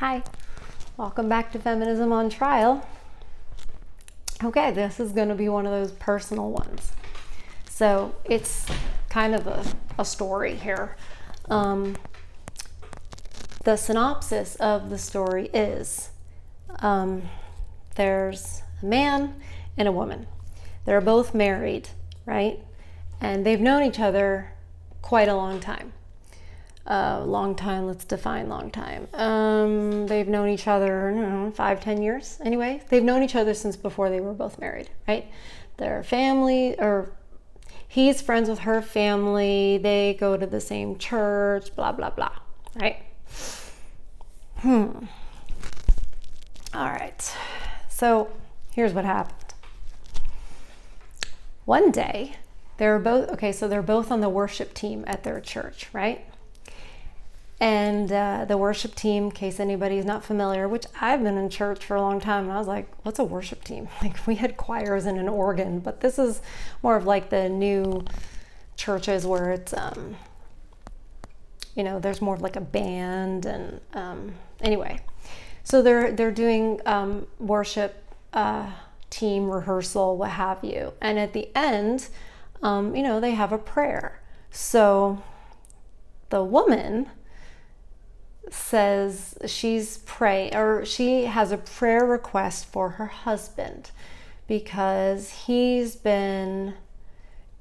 Hi, welcome back to Feminism on Trial. Okay, this is going to be one of those personal ones. So it's kind of a story here. The synopsis of the story is there's a man and a woman. They're both married, right? And they've known each other quite a long time. Long time, let's define long time. They've known each other, 5-10 years. Anyway, they've known each other since before they were both married, right? Their family, or he's friends with her family. They go to the same church, blah, blah, blah, right? All right. So here's what happened. One day, they're both on the worship team at their church, right? And the worship team, in case anybody's not familiar, which I've been in church for a long time, and I was like, what's a worship team? Like, we had choirs and an organ, but this is more of like the new churches where it's, there's more of like a band. And anyway, so they're doing worship team rehearsal, what have you. And at the end, they have a prayer. So the woman says she has a prayer request for her husband because he's been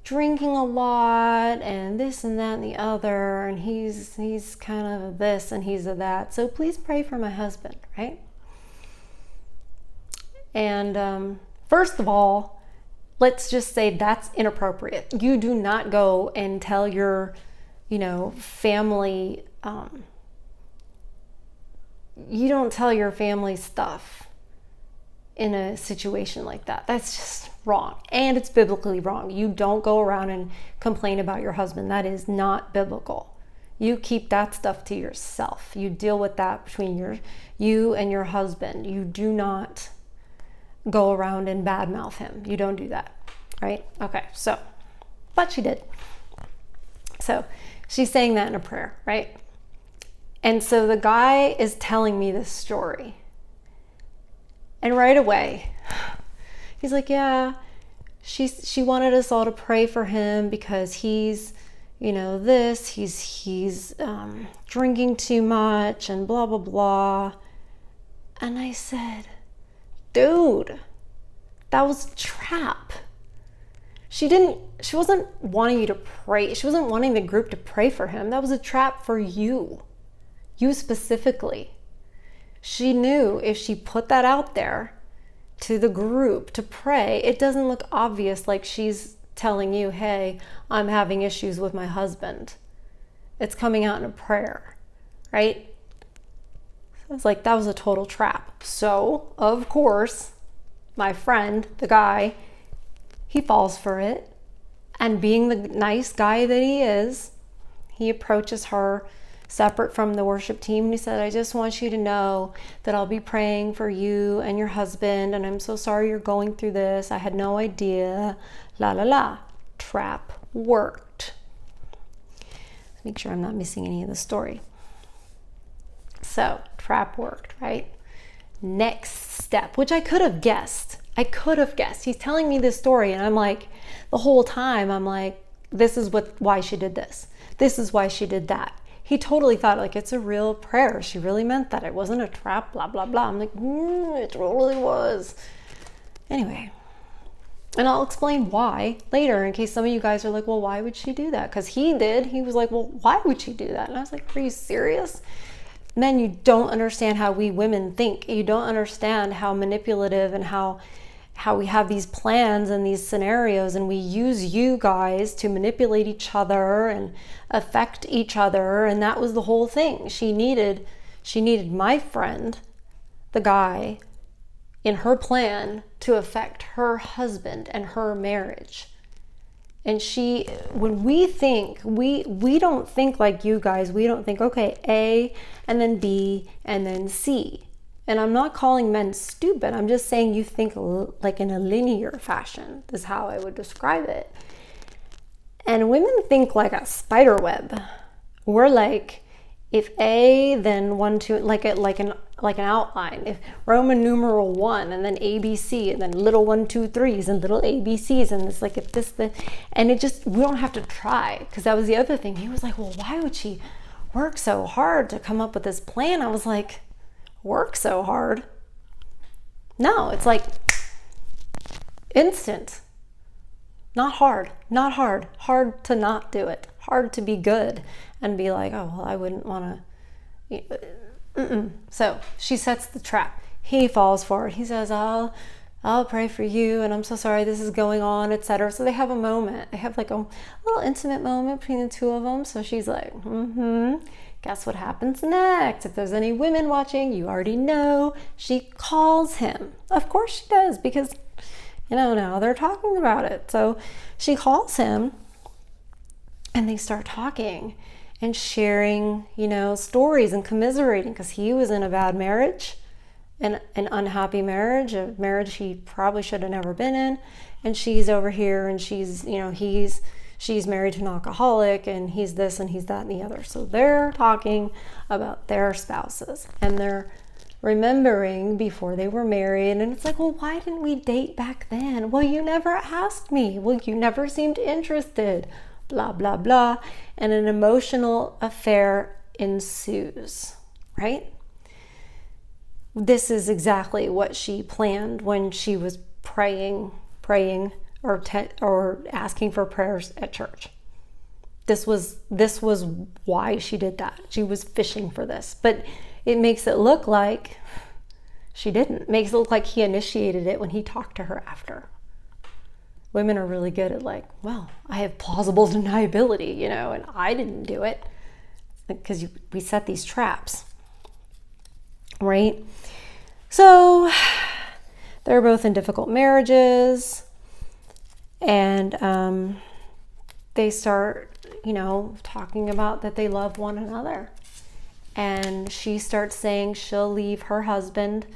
drinking a lot and this and that and the other, and he's kind of this and he's of that, so please pray for my husband, right? And first of all, let's just say that's inappropriate. You do not go and tell your family, you don't tell your family stuff in a situation like that. That's just wrong. And it's biblically wrong. You don't go around and complain about your husband. That is not biblical. You keep that stuff to yourself. You deal with that between you and your husband. You do not go around and badmouth him. You don't do that, right? Okay, but she did. So she's saying that in a prayer, right? And so the guy is telling me this story. And right away, he's like, yeah, she wanted us all to pray for him because he's, he's drinking too much and blah, blah, blah. And I said, dude, that was a trap. She wasn't wanting you to pray. She wasn't wanting the group to pray for him. That was a trap for you. You specifically. She knew if she put that out there to the group to pray, it doesn't look obvious like she's telling you, hey, I'm having issues with my husband. It's coming out in a prayer, right? So it's like, that was a total trap. So, of course, my friend, the guy, he falls for it. And being the nice guy that he is, he approaches her separate from the worship team, and he said, I just want you to know that I'll be praying for you and your husband, and I'm so sorry you're going through this. I had no idea. La la la. Trap worked. Make sure I'm not missing any of the story. So, trap worked, right? Next step, which I could have guessed. He's telling me this story, and I'm like, the whole time, I'm like, this is why she did this. This is why she did that. He totally thought like it's a real prayer. She really meant that. It wasn't a trap, blah, blah, blah. I'm like, it totally was. Anyway, and I'll explain why later in case some of you guys are like, well, why would she do that? Because he did. He was like, well, why would she do that? And I was like, are you serious? Men, you don't understand how we women think. You don't understand how manipulative and how we have these plans and these scenarios, and we use you guys to manipulate each other and affect each other. And that was the whole thing. She needed my friend, the guy, in her plan to affect her husband and her marriage. And when we think, we don't think like you guys. We don't think, okay, A and then B and then C. And I'm not calling men stupid. I'm just saying you think like in a linear fashion is how I would describe it. And women think like a spider web. We're like if A, then 1, 2, like an outline. If Roman numeral 1, and then ABC, and then little 1, 2, 3s, and little ABCs, and it's like if this, the, and it just, we don't have to try, because that was the other thing. He was like, well, why would she work so hard to come up with this plan? I was like, work so hard? No, it's like instant. Not hard, hard to not do it, hard to be good and be like, oh, well, I wouldn't want to. So she sets the trap. He falls for it. He says, I'll pray for you, and I'm so sorry this is going on, etc. So they have a moment. They have like a little intimate moment between the two of them. So she's like, guess what happens next? If there's any women watching, you already know. She calls him. Of course she does, because now they're talking about it. So she calls him, and they start talking and sharing, stories and commiserating, because he was in a bad marriage, an unhappy marriage, a marriage he probably should have never been in. And she's over here, and she's married to an alcoholic, and he's this and he's that and the other. So they're talking about their spouses, and they're remembering before they were married. And it's like, well, why didn't we date back then? Well, you never asked me. Well, you never seemed interested. Blah, blah, blah. And an emotional affair ensues, right? This is exactly what she planned when she was praying or asking for prayers at church. This was why she did that. She was fishing for this. But it makes it look like she didn't. It makes it look like he initiated it when he talked to her after. Women are really good at like, well, I have plausible deniability, and I didn't do it, because we set these traps, right? So they're both in difficult marriages, and they start, talking about that they love one another. And she starts saying she'll leave her husband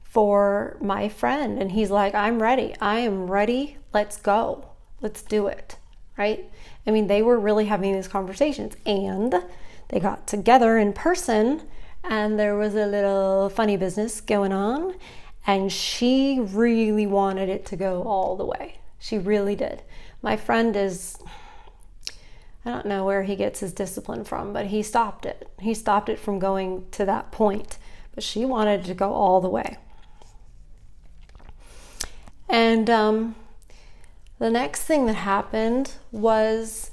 for my friend. And he's like, I'm ready. I am ready. Let's go. Let's do it. Right? I mean, they were really having these conversations, and they got together in person, and there was a little funny business going on, and she really wanted it to go all the way. She really did. My friend I don't know where he gets his discipline from, but he stopped it. He stopped it from going to that point, but she wanted to go all the way. And the next thing that happened was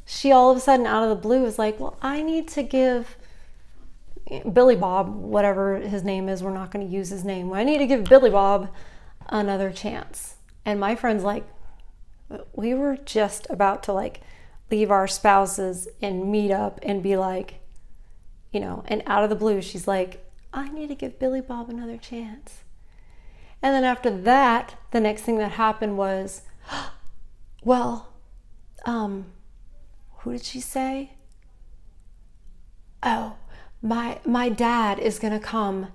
she all of a sudden, out of the blue, was like, well, I need to give Billy Bob, whatever his name is, we're not going to use his name. I need to give Billy Bob another chance. And my friend's like, we were just about to leave our spouses and meet up and be like, and out of the blue, she's like, I need to give Billy Bob another chance. And then after that, the next thing that happened was, well, who did she say? Oh, my dad is going to come.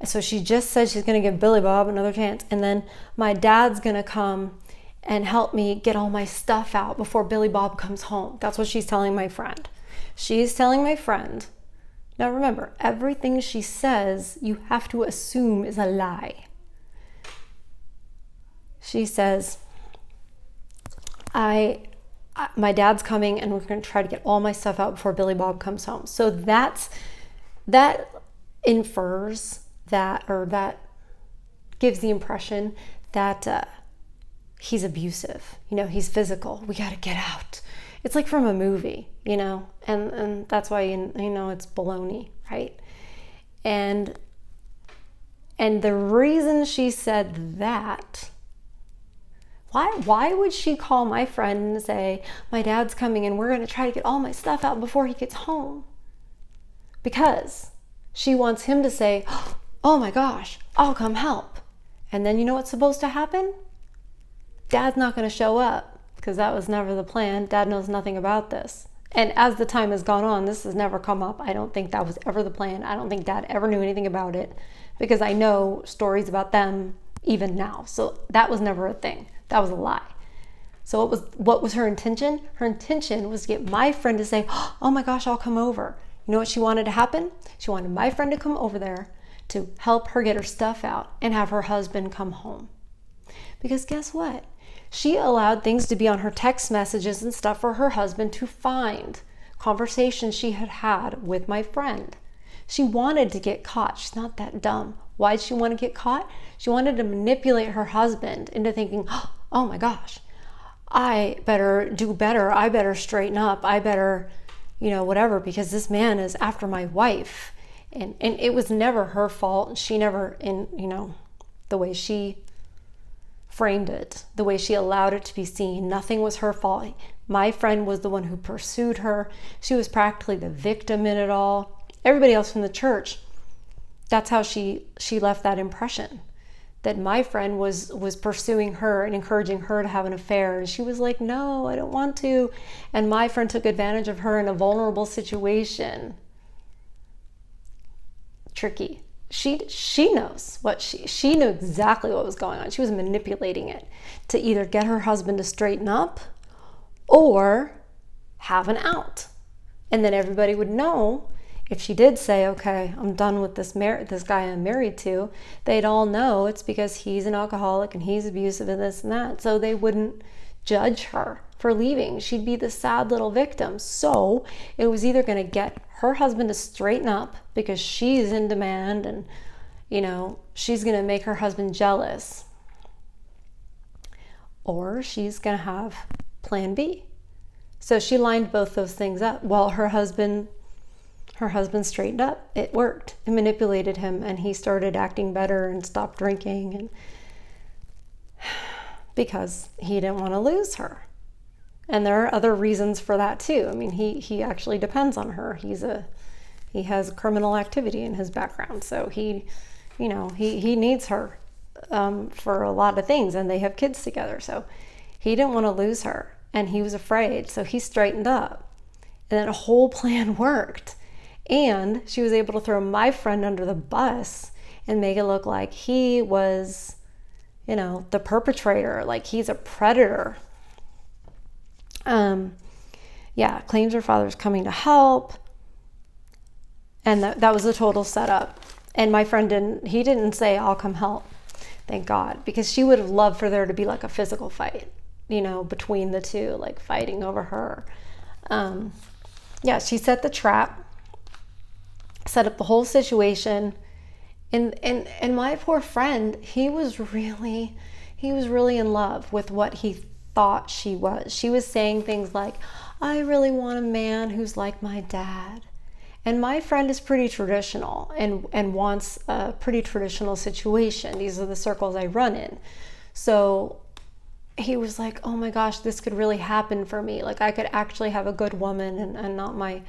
So she just said she's going to give Billy Bob another chance. And then my dad's going to come and help me get all my stuff out before Billy Bob comes home. That's what she's telling my friend. She's telling my friend. Now remember, everything she says, you have to assume is a lie. She says, my dad's coming, and we're going to try to get all my stuff out before Billy Bob comes home. So that infers that, or that gives the impression that he's abusive. He's physical. We got to get out. It's like from a movie, and that's why it's baloney, right? And the reason she said that, why would she call my friend and say, my dad's coming and we're going to try to get all my stuff out before he gets home? Because she wants him to say, oh my gosh, I'll come help. And then you know what's supposed to happen? Dad's not going to show up, because that was never the plan. Dad knows nothing about this. And as the time has gone on, this has never come up. I don't think that was ever the plan. I don't think Dad ever knew anything about it, because I know stories about them even now. So that was never a thing. That was a lie. So what was her intention? Her intention was to get my friend to say, oh my gosh, I'll come over. You know what she wanted to happen? She wanted my friend to come over there to help her get her stuff out and have her husband come home. Because guess what? She allowed things to be on her text messages and stuff for her husband to find conversations she had had with my friend. She wanted to get caught. She's not that dumb. Why did she want to get caught? She wanted to manipulate her husband into thinking, oh my gosh, I better do better. I better straighten up. I better, whatever, because this man is after my wife. And it was never her fault. She never, the way she framed it, the way she allowed it to be seen, nothing was her fault. My friend was the one who pursued her. She was practically the victim in it all. Everybody else from the church, that's how she left that impression, that my friend was pursuing her and encouraging her to have an affair. And she was like, no, I don't want to. And my friend took advantage of her in a vulnerable situation. Tricky. She knows what she knew exactly what was going on. She was manipulating it to either get her husband to straighten up or have an out. And then everybody would know, if she did say, okay, I'm done with this guy I'm married to, they'd all know it's because he's an alcoholic and he's abusive and this and that. So they wouldn't judge her for leaving. She'd be the sad little victim. So it was either going to get her husband to straighten up because she's in demand and, she's going to make her husband jealous, or she's going to have plan B. So she lined both those things up. Well, her husband straightened up. It worked. It manipulated him, and he started acting better and stopped drinking, and because he didn't want to lose her. And there are other reasons for that too. I mean, he actually depends on her. He has criminal activity in his background, so he needs her for a lot of things, and they have kids together. So he didn't want to lose her, and he was afraid. So he straightened up, and then a whole plan worked. And she was able to throw my friend under the bus and make it look like he was, the perpetrator, like he's a predator. Claims her father's coming to help. And that was a total setup. And my friend didn't say, I'll come help. Thank God. Because she would have loved for there to be like a physical fight, between the two, like fighting over her. She set the trap, set up the whole situation. And my poor friend, he was really in love with what he thought she was. She was saying things like, I really want a man who's like my dad. And my friend is pretty traditional and wants a pretty traditional situation. These are the circles I run in. So he was like, oh my gosh, this could really happen for me. Like I could actually have a good woman and not my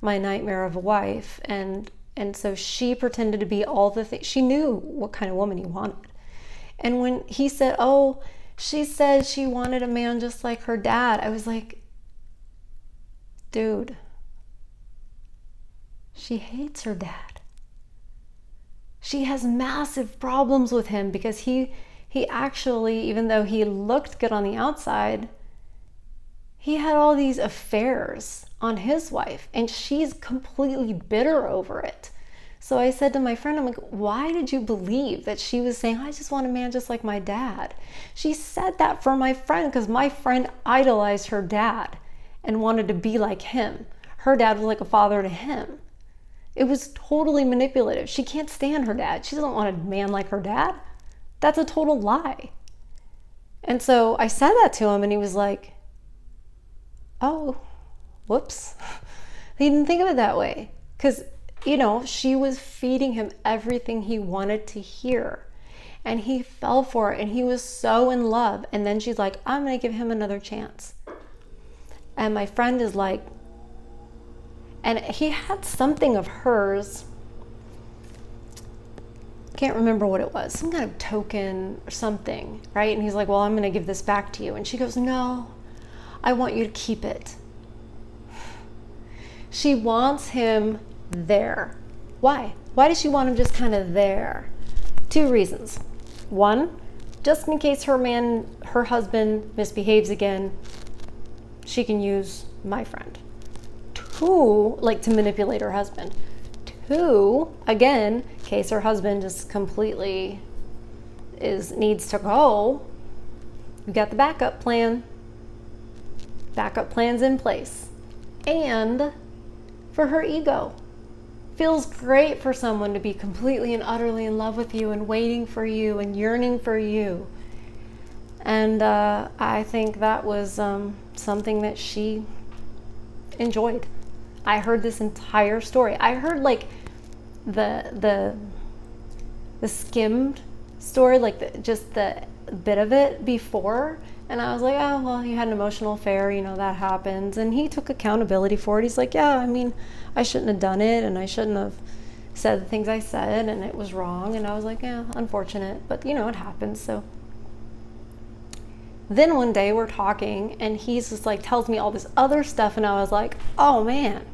nightmare of a wife. And so she pretended to be all the things. She knew what kind of woman he wanted. And when he said, oh, she said she wanted a man just like her dad, I was like, dude, she hates her dad. She has massive problems with him because he actually, even though he looked good on the outside, he had all these affairs on his wife, and she's completely bitter over it. So I said to my friend, I'm like, why did you believe that she was saying, I just want a man just like my dad? She said that for my friend because my friend idolized her dad and wanted to be like him. Her dad was like a father to him. It was totally manipulative. She can't stand her dad. She doesn't want a man like her dad. That's a total lie. And so I said that to him, and he was like, oh, whoops. He didn't think of it that way. Because, she was feeding him everything he wanted to hear. And he fell for it, and he was so in love. And then she's like, I'm going to give him another chance. And my friend is like, and he had something of hers. Can't remember what it was, some kind of token or something, right? And he's like, well, I'm going to give this back to you. And she goes, no, I want you to keep it. She wants him there. Why? Why does she want him just kind of there? 2 reasons. One, just in case her husband misbehaves again, she can use my friend. Two, like to manipulate her husband. Two, again, in case her husband just completely needs to go, you got the backup plan. Backup plan's in place. And for her ego. Feels great for someone to be completely and utterly in love with you and waiting for you and yearning for you. And I think that was something that she enjoyed. I heard this entire story. I heard like the skimmed story, like just the bit of it before, and I was like, oh well, he had an emotional affair, that happens, and he took accountability for it. He's like, yeah, I mean, I shouldn't have done it, and I shouldn't have said the things I said, and it was wrong. And I was like, yeah, unfortunate, but it happens. So then one day we're talking, and he's just like tells me all this other stuff, and I was like, oh man,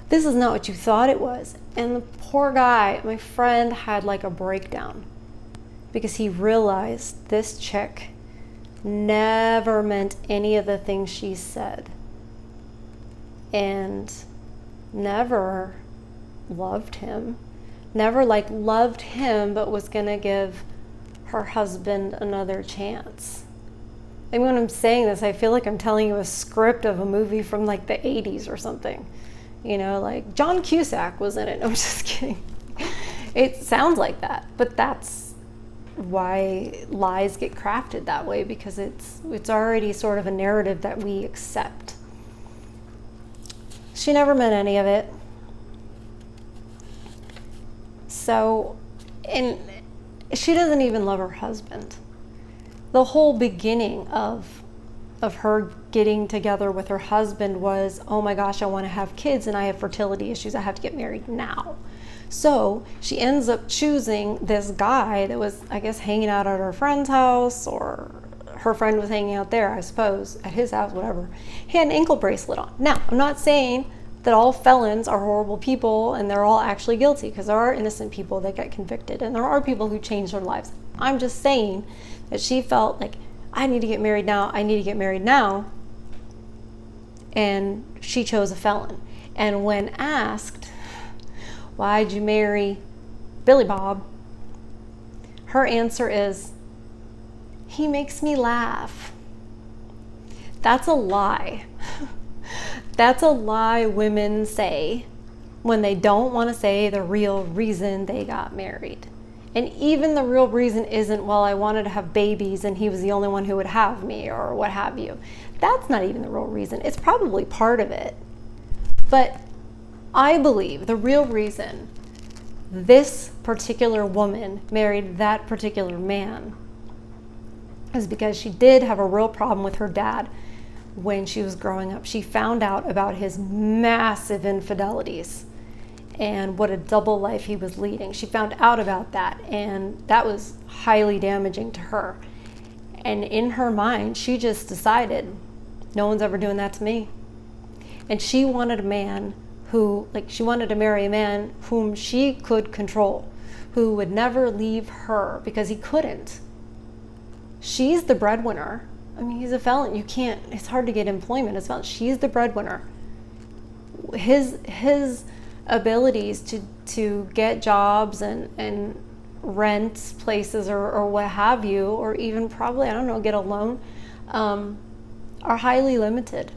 this is not what you thought it was. And the poor guy, my friend, had like a breakdown because he realized this chick never meant any of the things she said and never loved him, never like loved him, but was gonna give her husband another chance. I mean, when I'm saying this, I feel like I'm telling you a script of a movie from like the 80s or something. Like John Cusack was in it. I'm just kidding. It sounds like that, but that's why lies get crafted that way, because it's already sort of a narrative that we accept. She never meant any of it. So, and she doesn't even love her husband. The whole beginning of her getting together with her husband was, oh my gosh, I want to have kids and I have fertility issues. I have to get married now. So she ends up choosing this guy that was, I guess, hanging out at her friend's house, or her friend was hanging out there, I suppose, at his house, whatever. He had an ankle bracelet on. Now, I'm not saying that all felons are horrible people and they're all actually guilty, because there are innocent people that get convicted and there are people who change their lives. I'm just saying that she felt like, I need to get married now, I need to get married now. And she chose a felon. And when asked, why'd you marry Billy Bob? Her answer is, he makes me laugh. That's a lie. That's a lie women say when they don't want to say the real reason they got married. And even the real reason isn't, well, I wanted to have babies and he was the only one who would have me, or what have you. That's not even the real reason. It's probably part of it. But I believe the real reason this particular woman married that particular man is because she did have a real problem with her dad when she was growing up. She found out about his massive infidelities and what a double life he was leading. She found out about that, and that was highly damaging to her. And in her mind, she just decided, no one's ever doing that to me. And she wanted a man she wanted to marry a man whom she could control, who would never leave her, because he couldn't. She's the breadwinner. I mean, he's a felon. It's hard to get employment as well. She's the breadwinner. His abilities to get jobs and rent places or what have you, or even probably, I don't know, get a loan, are highly limited.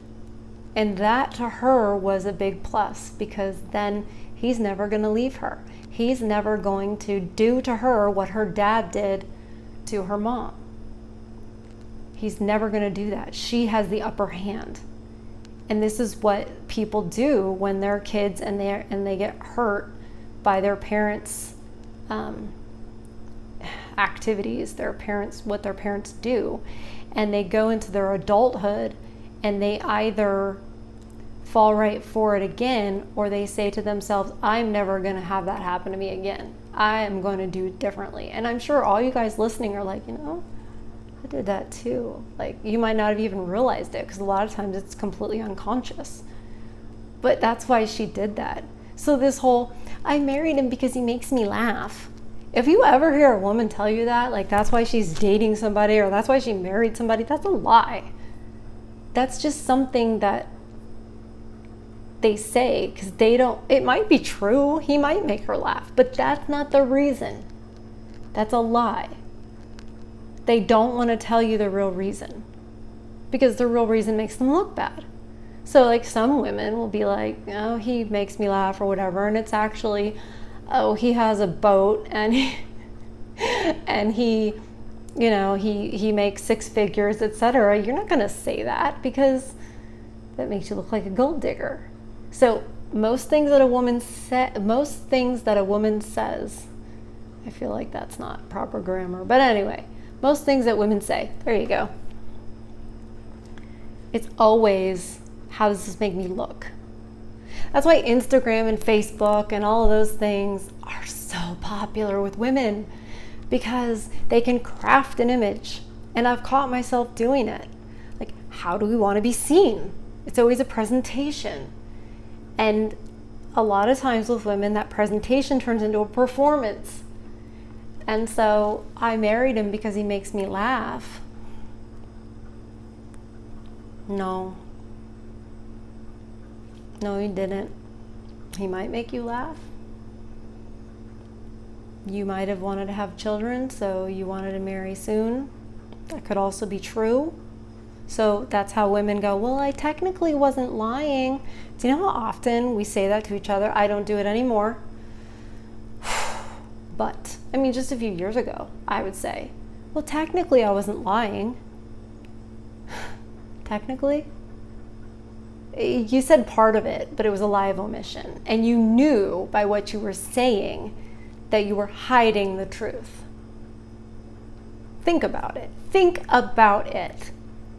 And that to her was a big plus, because then he's never going to leave her. He's never going to do to her what her dad did to her mom. He's never going to do that. She has the upper hand. And this is what people do when they're kids and they get hurt by their parents' activities, what their parents do. And they go into their adulthood and they either fall right for it again, or they say to themselves, I'm never going to have that happen to me again. I am going to do it differently. And I'm sure all you guys listening are like, I did that too. Like, you might not have even realized it, because a lot of times it's completely unconscious. But that's why she did that. So this whole, I married him because he makes me laugh. If you ever hear a woman tell you that, like that's why she's dating somebody or that's why she married somebody, that's a lie. That's just something that they say, because it might be true, he might make her laugh, but that's not the reason. That's a lie. They don't want to tell you the real reason, because the real reason makes them look bad. So like some women will be like, oh, he makes me laugh or whatever, and it's actually, oh, he has a boat and he he makes six figures, etc. You're not going to say that, because that makes you look like a gold digger. So most things that a woman says, I feel like that's not proper grammar, but anyway, most things that women say, there you go. It's always, how does this make me look? That's why Instagram and Facebook and all of those things are so popular with women, because they can craft an image. And I've caught myself doing it. Like, how do we want to be seen? It's always a presentation. And a lot of times with women, that presentation turns into a performance. And so I married him because he makes me laugh. No, he didn't. He might make you laugh. You might have wanted to have children, so you wanted to marry soon. That could also be true. So that's how women go, well, I technically wasn't lying. Do you know how often we say that to each other? I don't do it anymore. But, I mean, just a few years ago, I would say, well, technically I wasn't lying. Technically? You said part of it, but it was a lie of omission. And you knew by what you were saying that you were hiding the truth. Think about it. Think about it.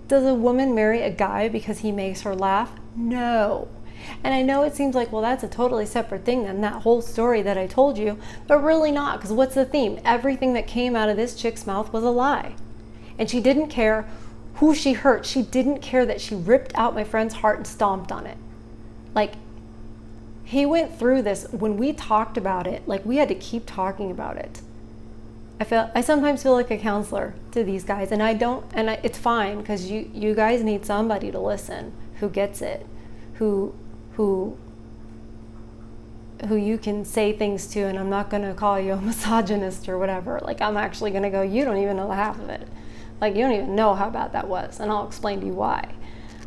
Does a woman marry a guy because he makes her laugh? No. And I know it seems like, well, that's a totally separate thing than that whole story that I told you, but really not, because what's the theme? Everything that came out of this chick's mouth was a lie. And she didn't care who she hurt. She didn't care that she ripped out my friend's heart and stomped on it. Like, he went through this. When we talked about it, like, we had to keep talking about it. I sometimes feel like a counselor to these guys, and it's fine, because you guys need somebody to listen who gets it, who you can say things to, and I'm not going to call you a misogynist or whatever. Like, I'm actually going to go, you don't even know the half of it. Like, you don't even know how bad that was, and I'll explain to you why.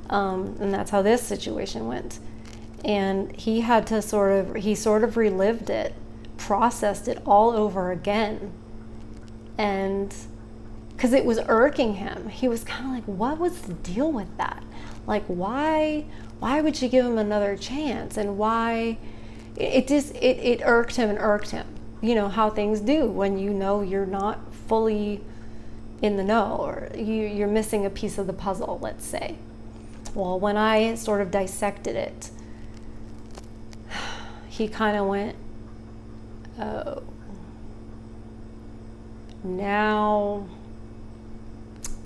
And that's how this situation went. And he had to sort of relived it, processed it all over again. And because it was irking him, he was kind of like, what was the deal with that? Like, why would she give him another chance? And why? It irked him. You know how things do when you know you're not fully in the know, or you're missing a piece of the puzzle, let's say. Well, when I sort of dissected it, he kind of went, oh, now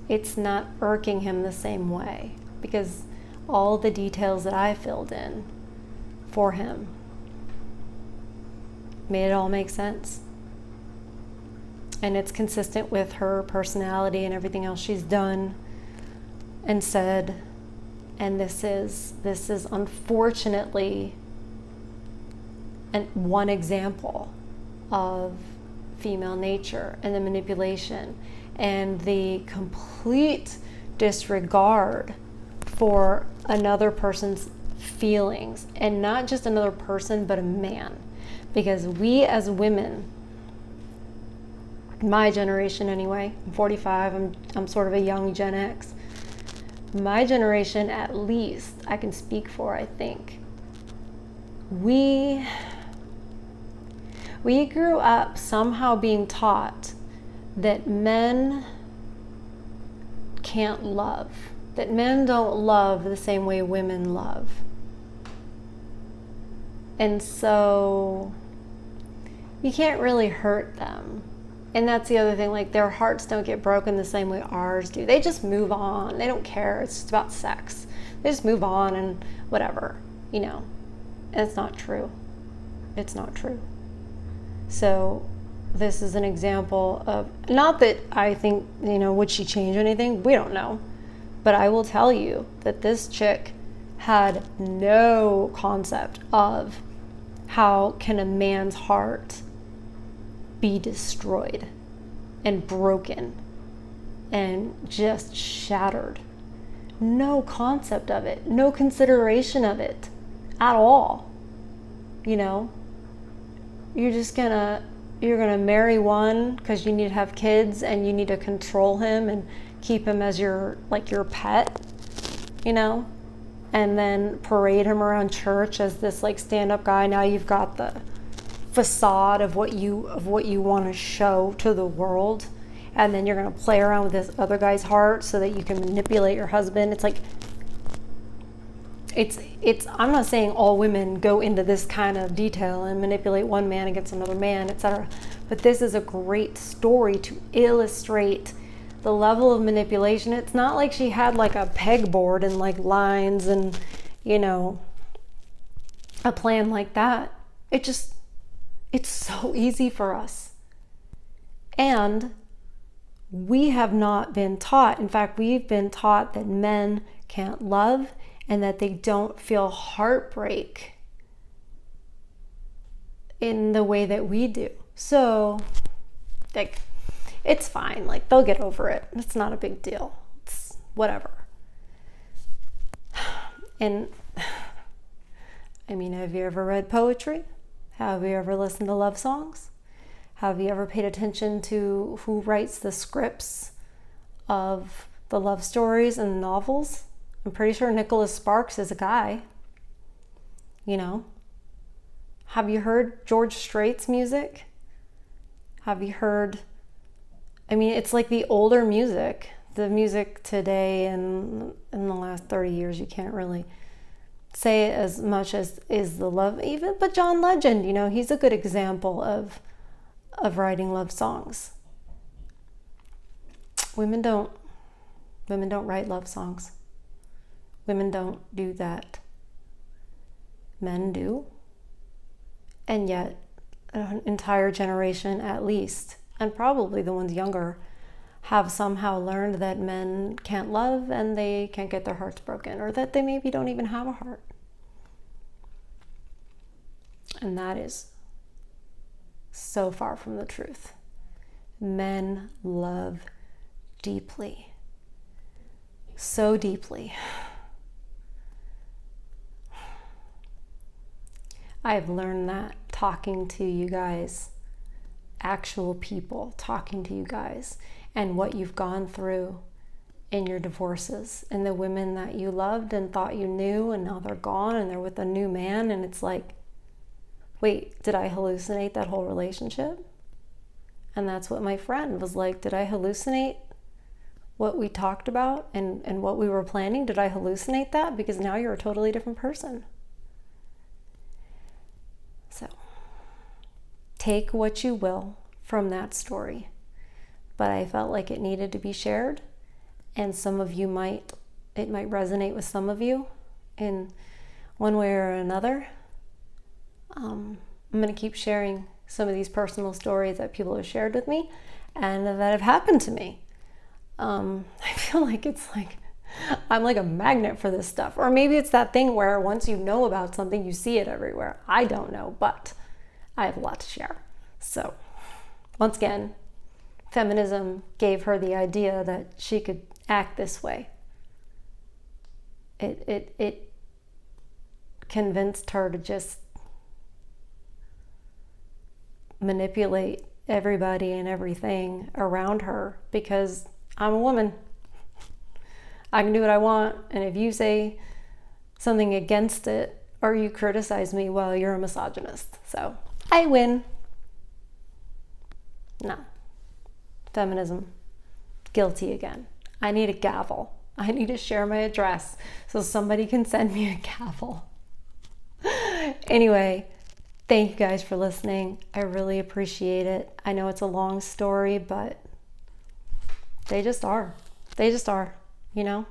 it's not irking him the same way, because all the details that I filled in for him made it all make sense. And it's consistent with her personality and everything else she's done and said. And this is unfortunately one example of female nature and the manipulation and the complete disregard for another person's feelings, and not just another person, but a man. Because we as women, my generation anyway, I'm 45, I'm sort of a young Gen X. My generation, at least, I can speak for, I think. We grew up somehow being taught that men can't love, that men don't love the same way women love. And so you can't really hurt them. And that's the other thing, like, their hearts don't get broken the same way ours do. They just move on. They don't care. It's just about sex. They just move on and whatever, you know. And it's not true. It's not true. So this is an example of, not that I think, you know, would she change anything? We don't know. But I will tell you that this chick had no concept of how can a man's heart be destroyed and broken and just shattered. No concept of it, no consideration of it at all. You know, you're gonna marry one because you need to have kids and you need to control him and keep him as your pet, you know, and then parade him around church as this like stand-up guy. Now you've got the facade of what you want to show to the world, and then you're going to play around with this other guy's heart so that you can manipulate your husband. It's like it's I'm not saying all women go into this kind of detail and manipulate one man against another man, etc., but this is a great story to illustrate the level of manipulation. It's not like she had like a pegboard and like lines and, you know, a plan like that. It's so easy for us. And we have not been taught. In fact, we've been taught that men can't love and that they don't feel heartbreak in the way that we do. So, like, it's fine. Like, they'll get over it. It's not a big deal. It's whatever. And, I mean, have you ever read poetry? Have you ever listened to love songs? Have you ever paid attention to who writes the scripts of the love stories and novels? I'm pretty sure Nicholas Sparks is a guy. You know? Have you heard George Strait's music? Have you heard... I mean, it's like the older music. The music today and in the last 30 years, you can't really say as much as is the love even. But John Legend, you know, he's a good example of writing love songs. Women don't write love songs. Women don't do that. Men do. And yet, an entire generation at least, and probably the ones younger, have somehow learned that men can't love and they can't get their hearts broken, or that they maybe don't even have a heart. And that is so far from the truth. Men love deeply. So deeply. I've learned that talking to you guys, actual people, talking to you guys, and what you've gone through in your divorces, and the women that you loved and thought you knew, and now they're gone and they're with a new man, and it's like, wait, did I hallucinate that whole relationship? And that's what my friend was like. Did I hallucinate what we talked about and what we were planning? Did I hallucinate that? Because now you're a totally different person. So, take what you will from that story. But I felt like it needed to be shared. And some of you it might resonate with some of you in one way or another. I'm going to keep sharing some of these personal stories that people have shared with me and that have happened to me. I feel like it's like I'm like a magnet for this stuff. Or maybe it's that thing where once you know about something, you see it everywhere. I don't know, but I have a lot to share. So, once again, feminism gave her the idea that she could act this way. It convinced her to just manipulate everybody and everything around her because I'm a woman. I can do what I want, and if you say something against it or you criticize me, well, you're a misogynist. So I win. No. Feminism. Guilty again. I need a gavel. I need to share my address so somebody can send me a gavel. Anyway, thank you guys for listening. I really appreciate it. I know it's a long story, but they just are. They just are, you know?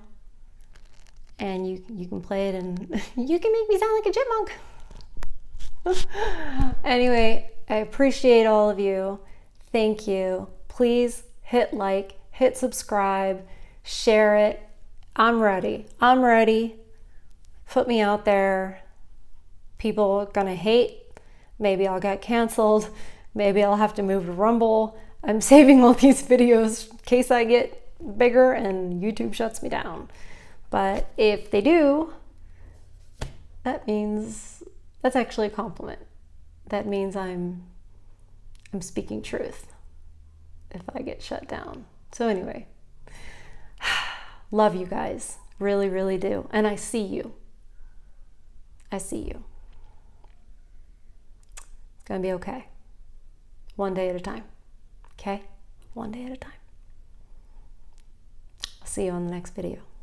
And you can play it and you can make me sound like a chipmunk. Anyway, I appreciate all of you. Thank you. Please hit like, hit subscribe, share it. I'm ready. put me out there. People are gonna hate. Maybe I'll get canceled. Maybe I'll have to move to Rumble. I'm saving all these videos in case I get bigger and YouTube shuts me down. But if they do, that means that's actually a compliment. That means I'm speaking truth if I get shut down. So anyway, love you guys. Really, really do. And I see you. I see you. It's gonna be okay. One day at a time. Okay? One day at a time. I'll see you on the next video.